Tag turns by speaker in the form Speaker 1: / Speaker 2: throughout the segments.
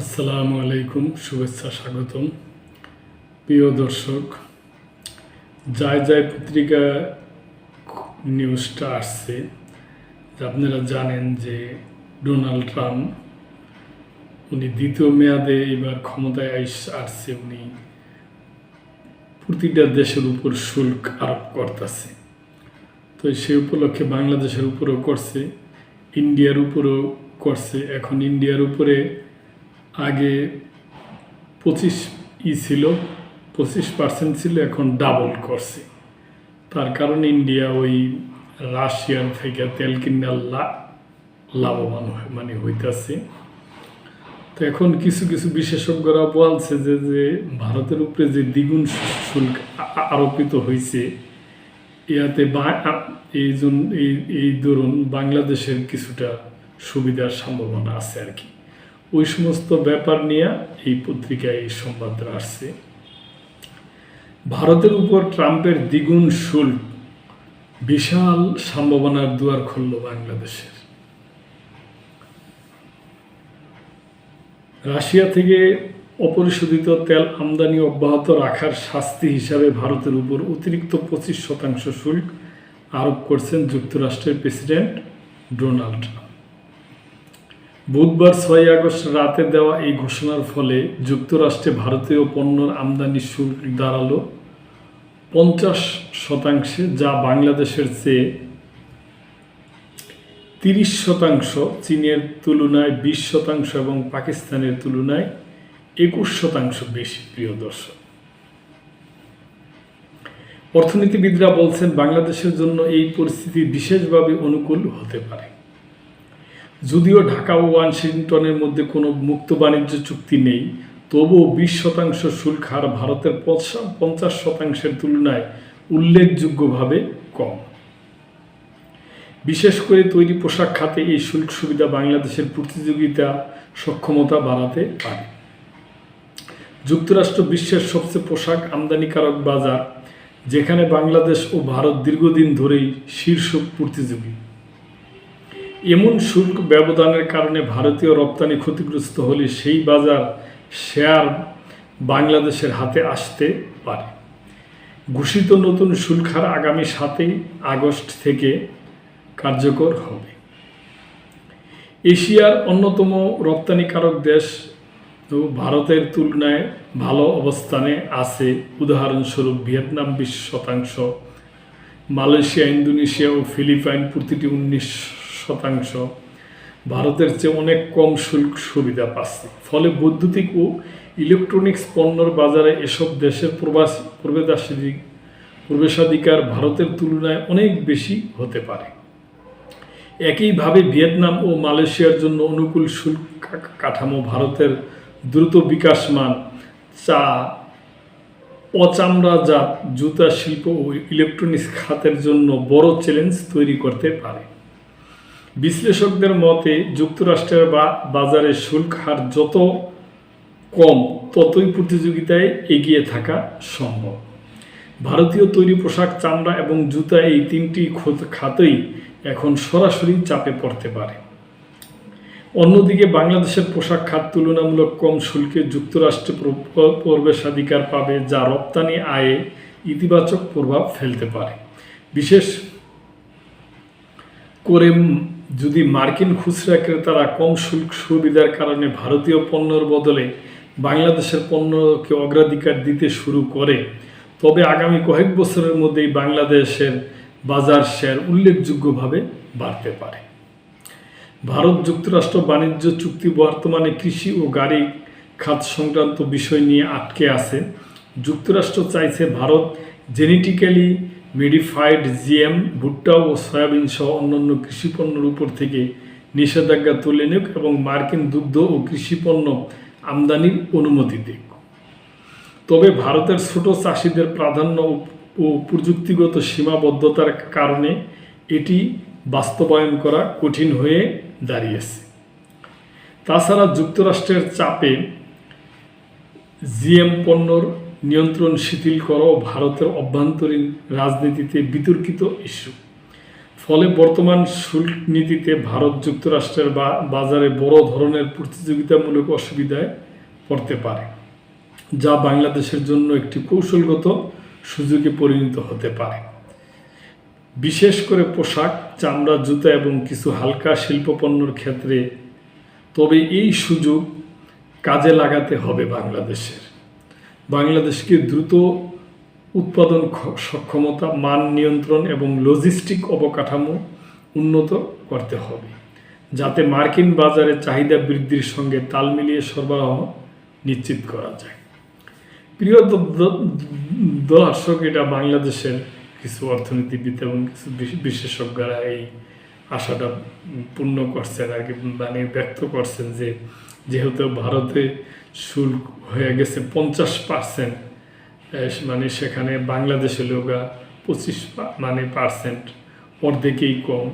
Speaker 1: আসসালামু আলাইকুম, শুভেচ্ছা, স্বাগতম। প্রিয় দর্শক, যায় যায় পত্রিকা নিউজটা আসছে যে আপনারা জানেন যে ডোনাল্ড ট্রাম্প উনি দ্বিতীয় মেয়াদে এবার ক্ষমতায় আসছে। উনি প্রতিটা দেশের উপর শুল্ক আরোপ করতেছে। তো সেই উপলক্ষে বাংলাদেশের উপরেও করছে, ইন্ডিয়ার উপরেও করছে। এখন ইন্ডিয়ার উপরে আগে 25% ছিল, এখন ডাবল করছে। তার কারণে ইন্ডিয়া ওই রাশিয়ার থেকে তেল কিনার লাভবান হইতেছে। তো এখন কিছু কিছু বিশেষজ্ঞরা বলছে যে ভারতের উপরে যে দ্বিগুণ শুল্ক আরোপিত হয়েছে, ইয়াতে এই ধরুন বাংলাদেশের কিছুটা সুবিধার সম্ভাবনা আছে আর কি। ওই সমস্ত ব্যাপার নিয়ে এই পত্রিকায় এই সংবাদটা আসছে। ভারতের উপর ট্রাম্পের দ্বিগুণ শুল্ক বিশাল সম্ভাবনার দুয়ার খুলল বাংলাদেশের। রাশিয়া থেকে অপরিশোধিত তেল আমদানি অব্যাহত রাখার শাস্তি হিসাবে ভারতের উপর অতিরিক্ত 25% শুল্ক আরোপ করছেন যুক্তরাষ্ট্রের প্রেসিডেন্ট ডোনাল্ড ট্রাম্প। বুধবার 6 আগস্ট রাতে দেওয়া এই ঘোষণার ফলে যুক্তরাষ্ট্রে ভারতীয় পণ্যের আমদানি শুল্ক দাঁড়ালো 50%, যা বাংলাদেশের চেয়ে 30%, চীনের তুলনায় 20% এবং পাকিস্তানের তুলনায় 21% বেশি। প্রিয় দর্শক, অর্থনীতিবিদরা বলছেন বাংলাদেশের জন্য এই পরিস্থিতি বিশেষভাবে অনুকূল হতে পারে। যদিও ঢাকা ও ওয়াশিংটনের মধ্যে কোনো মুক্ত বাণিজ্য চুক্তি নেই, তবুও 20% শুল্ক হার ভারতের 50%-এর তুলনায় উল্লেখযোগ্যভাবে কম। বিশেষ করে তৈরি পোশাক খাতে এই শুল্ক সুবিধা বাংলাদেশের প্রতিযোগিতা সক্ষমতা বাড়াতে পারে। যুক্তরাষ্ট্র বিশ্বের সবচেয়ে পোশাক আমদানিকারক বাজার, যেখানে বাংলাদেশ ও ভারত দীর্ঘদিন ধরেই শীর্ষ প্রতিযোগী। এমন শুল্ক ব্যবধানের কারণে ভারতীয় রপ্তানি ক্ষতিগ্রস্ত হলে সেই বাজার শেয়ার বাংলাদেশের হাতে আসতে পারে। ঘোষিত নতুন শুল্ক হার আগামী 7 আগস্ট থেকে কার্যকর হবে। এশিয়ার অন্যতম রপ্তানিকারক দেশ ভারতের তুলনায় ভালো অবস্থানে আছে। উদাহরণস্বরূপ ভিয়েতনাম 20%, মালয়েশিয়া, ইন্দোনেশিয়া ও ফিলিপাইন প্রতিটি 19% ভারতের চেয়ে অনেক কম শুল্ক সুবিধা পাচ্ছে। ফলে বৈদ্যুতিক ও ইলেকট্রনিক্স পণ্যের বাজারে এসব দেশের প্রবেশাধিকার ভারতের তুলনায় অনেক বেশি হতে পারে। একইভাবে ভিয়েতনাম ও মালয়েশিয়ার জন্য অনুকূল শুল্ক কাঠামো ভারতের দ্রুত বিকাশমান চা, অচামড়াজাত জুতা শিল্প ও ইলেকট্রনিক্স খাতের জন্য বড় চ্যালেঞ্জ তৈরি করতে পারে। বিশ্লেষকদের মতে যুক্তরাষ্ট্রের বাজারে শুল্ক হার যত কম, ততই প্রতিযোগিতায় এগিয়ে থাকা সম্ভব। ভারতীয় তৈরি পোশাক, চামড়া এবং জুতা, এই 3টি খাতেই এখন সরাসরি চাপে পড়তে পারে। অন্যদিকে বাংলাদেশের পোশাক খাত তুলনামূলক কম শুল্কে যুক্তরাষ্ট্রে প্রবেশাধিকার পাবে, যা রপ্তানি আয়ে ইতিবাচক প্রভাব ফেলতে পারে। বিশেষ করে যদি মার্কিন খুচরা ক্রেতারা কম শুল্ক সুবিধার কারণে ভারতীয় পণ্যের বদলে বাংলাদেশের পণ্যকে অগ্রাধিকার দিতে শুরু করে, তবে আগামী কয়েক বছরের মধ্যেই বাংলাদেশের বাজার শেয়ার উল্লেখযোগ্যভাবে বাড়তে পারে। ভারত যুক্তরাষ্ট্র বাণিজ্য চুক্তি বর্তমানে কৃষি ও গাড়ি খাত সংক্রান্ত বিষয় নিয়ে আটকে আছে। যুক্তরাষ্ট্র চাইছে ভারত জেনেটিক্যালি মডিফাইড জিএম, ভুট্টা ও সয়াবিন সহ অন্যান্য কৃষিপণ্যের উপর থেকে নিষেধাজ্ঞা তুলে নিক এবং মার্কিন দুগ্ধ ও কৃষিপণ্য আমদানির অনুমতি দিক। তবে ভারতের ছোট চাষিদের প্রাধান্য ও প্রযুক্তিগত সীমাবদ্ধতার কারণে এটি বাস্তবায়ন করা কঠিন হয়ে দাঁড়িয়েছে। তাছাড়া যুক্তরাষ্ট্রের চাপে জিএম পণ্যর নিয়ন্ত্রণ শিথিল করাও ভারতের অভ্যন্তরীণ রাজনীতিতে বিতর্কিত ইস্যু। ফলে বর্তমান শুল্ক নীতিতে ভারত যুক্তরাষ্ট্রের বাজারে বড় ধরনের প্রতিযোগিতামূলক অসুবিধায় পড়তে পারে, যা বাংলাদেশের জন্য একটি কৌশলগত সুযোগে পরিণত হতে পারে, বিশেষ করে পোশাক, চামড়া, জুতা এবং কিছু হালকা শিল্পপণ্যের ক্ষেত্রে। তবে এই সুযোগ কাজে লাগাতে হবে বাংলাদেশকে দ্রুত উৎপাদন সক্ষমতা, মান নিয়ন্ত্রণ এবং লজিস্টিক অবকাঠামো উন্নত করতে হবে, যাতে মার্কিন বাজারে চাহিদা বৃদ্ধির সঙ্গে তাল মিলিয়ে সরবরাহ নিশ্চিত করা যায়। প্রিয় দর্শক, এটা বাংলাদেশের কিছু অর্থনীতিবিদ এবং কিছু বিশেষজ্ঞরা এই আশাটা পূর্ণ করছেন আর কি, মানে ব্যক্ত করছেন যে যেহেতু ভারতে শুল্ক হয়ে গেছে 50%, মানে সেখানে বাংলাদেশের লোকা 25% অর্ধেকেই কম।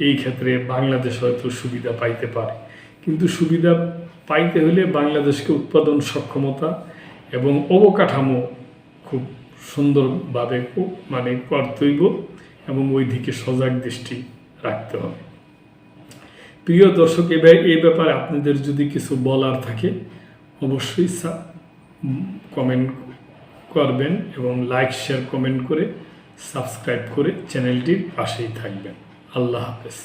Speaker 1: এই ক্ষেত্রে বাংলাদেশ হয়তো সুবিধা পাইতে পারে, কিন্তু সুবিধা পাইতে হলে বাংলাদেশকে উৎপাদন সক্ষমতা এবং অবকাঠামো খুব সুন্দরভাবে মানে করতে হইব এবং ওই দিকে সজাগ দৃষ্টি রাখতে হবে। প্রিয় দর্শক, এই ব্যাপারে আপনাদের যদি কিছু বলার থাকে অবশ্যই কমেন্ট করবেন এবং লাইক, শেয়ার, কমেন্ট করে সাবস্ক্রাইব করে চ্যানেলটির পাশেই থাকবেন। আল্লাহ হাফেজ।